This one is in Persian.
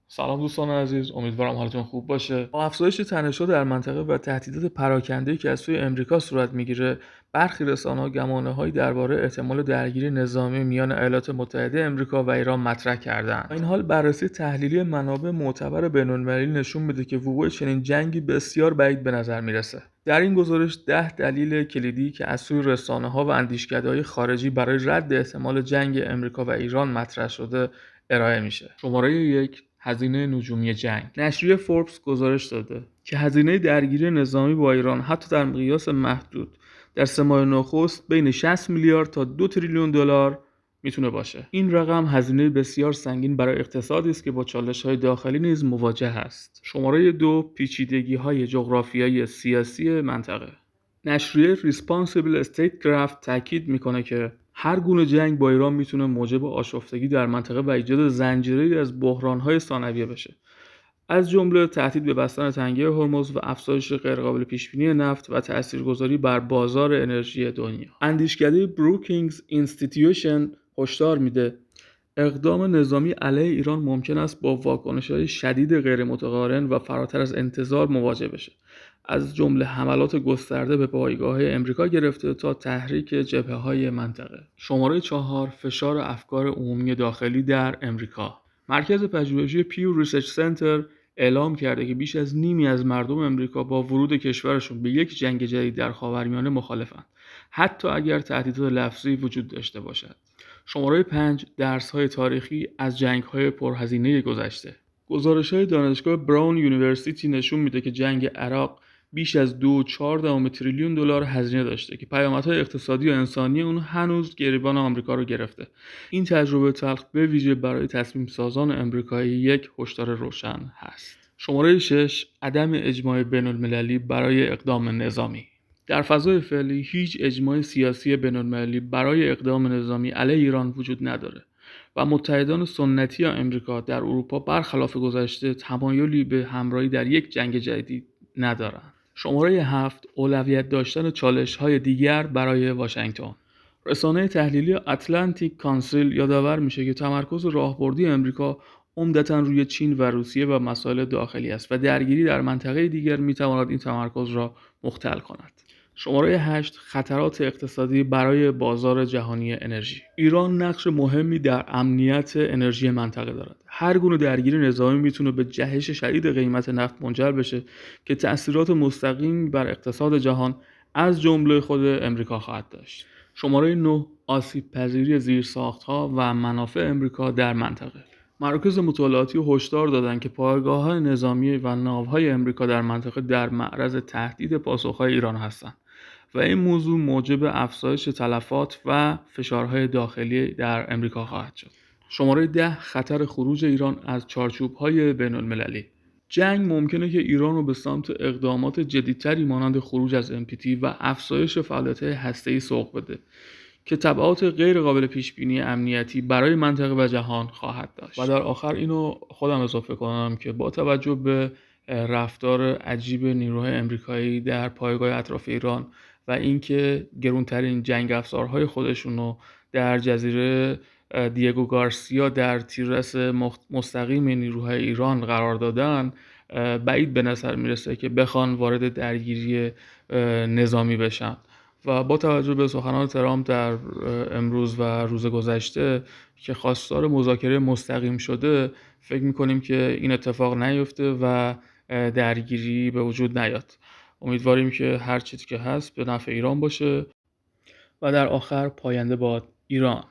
سلام دوستان عزیز، امیدوارم حالتون خوب باشه. با افزایش تنش‌ها در منطقه و تهدیدات پراکنده‌ای که از سوی امریکا صورت میگیره، برخی رسانه‌ها گمانه‌هایی درباره احتمال درگیری نظامی میان ایالات متحده امریکا و ایران مطرح کرده‌اند. با این حال بررسی تحلیلی منابع معتبر بین‌المللی نشون میده که وقوع چنین جنگی بسیار بعید به نظر میرسه. در این گزارش 10 دلیل کلیدی که از سوی رسانه‌ها و اندیشکده‌های خارجی برای رد احتمال جنگ امریکا و ایران مطرح شده ارائه میشه. شماره 1 هزینه نجومی جنگ. نشریه فوربس گزارش داده که هزینه درگیری نظامی با ایران حتی در مقیاس محدود در 3 ماه نخست بین 60 میلیارد تا 2 تریلیون دلار میتونه باشه. این رقم هزینه بسیار سنگین برای اقتصادی است که با چالش‌های داخلی نیز مواجه است. شماره 2 پیچیدگی‌های جغرافیایی سیاسی منطقه. نشریه ریسپانسیبل استیتکرافت تاکید میکنه که هر گونه جنگ با ایران میتونه موجب آشفتگی در منطقه و ایجاد زنجیره‌ای از بحران‌های ثانویه بشه، از جمله تهدید به بستن تنگه هرمز و افزایش غیرقابل پیشبینی نفت و تاثیرگذاری بر بازار انرژی دنیا. اندیشکده بروکینگز اینستیتیوشن هشدار میده اقدام نظامی علیه ایران ممکن است با واکنش‌های شدید غیرمتقارن و فراتر از انتظار مواجه بشه، از جمله حملات گسترده به پایگاه‌های امریکا گرفته تا تحریک جبهه‌های منطقه. شماره 4 فشار افکار عمومی داخلی در امریکا. مرکز پژوهشی پیو ریسرچ سنتر اعلام کرده که بیش از نیمی از مردم امریکا با ورود کشورشون به یک جنگ جدید در خاورمیانه مخالفند، حتی اگر تهدیدات لفظی وجود داشته باشد. شماره 5 درس‌های تاریخی از جنگ‌های پرهزینه گذشته. گزارش‌های دانشگاه براون یونیورسیتی نشون میده که جنگ عراق بیش از 2.4 تریلیون دلار هزینه داشته که پیامدهای اقتصادی و انسانی اون هنوز گریبان آمریکا رو گرفته. این تجربه تلخ به ویژه برای تصمیم سازان آمریکایی یک هشدار روشن هست. شماره 6 عدم اجماع بین‌المللی برای اقدام نظامی. در فضای فعلی هیچ اجماع سیاسی بین‌المللی برای اقدام نظامی علیه ایران وجود نداره و متحدان سنتی آمریکا در اروپا برخلاف گذشته تمایلی به همراهی در یک جنگ جدید ندارند. شماره 7 اولویت داشتن چالش‌های دیگر برای واشنگتن. رسانه تحلیلی اتلانتیک کانسیل یادآور میشه که تمرکز راهبردی امریکا عمدتاً روی چین و روسیه و مسائل داخلی است و درگیری در منطقه دیگر میتواند این تمرکز را مختل کند. شماره 8 خطرات اقتصادی برای بازار جهانی انرژی. ایران نقش مهمی در امنیت انرژی منطقه دارد. هر گونه درگیری نظامی میتونه به جهش شدید قیمت نفت منجر بشه که تأثیرات مستقیم بر اقتصاد جهان از جمله خود امریکا خواهد داشت. شماره 9 آسیب پذیری زیرساخت‌ها و منافع امریکا در منطقه. مراکز مطالعاتی هشدار دادند که پایگاه‌های نظامی و ناوهای امریکا در منطقه در معرض تهدید پاسخ‌های ایران هستند و این موضوع موجب افزایش تلفات و فشارهای داخلی در امریکا خواهد شد. شماره 10 خطر خروج ایران از چارچوب‌های بین‌المللی. جنگ ممکنه که ایران رو به سمت اقدامات جدی‌تری مانند خروج از NPT و افزایش فعالیت‌های هسته‌ای سوق بده که تبعات غیر قابل پیش بینی امنیتی برای منطقه و جهان خواهد داشت. و در آخر اینو خودم اضافه کنم که با توجه به رفتار عجیب نیروهای امریکایی در پایگاه اطراف ایران و اینکه گرونترین جنگ افزارهای خودشون رو در جزیره دیگو گارسیا در تیررس مستقیم نیروهای ایران قرار دادن، بعید به نظر میرسه که بخوان وارد درگیری نظامی بشن. و با توجه به سخنان ترامپ در امروز و روز گذشته که خواستار مذاکره مستقیم شده، فکر میکنیم که این اتفاق نیفته و درگیری به وجود نیاد. امیدواریم که هر چیزی که هست به نفع ایران باشه و در آخر پاینده باد ایران.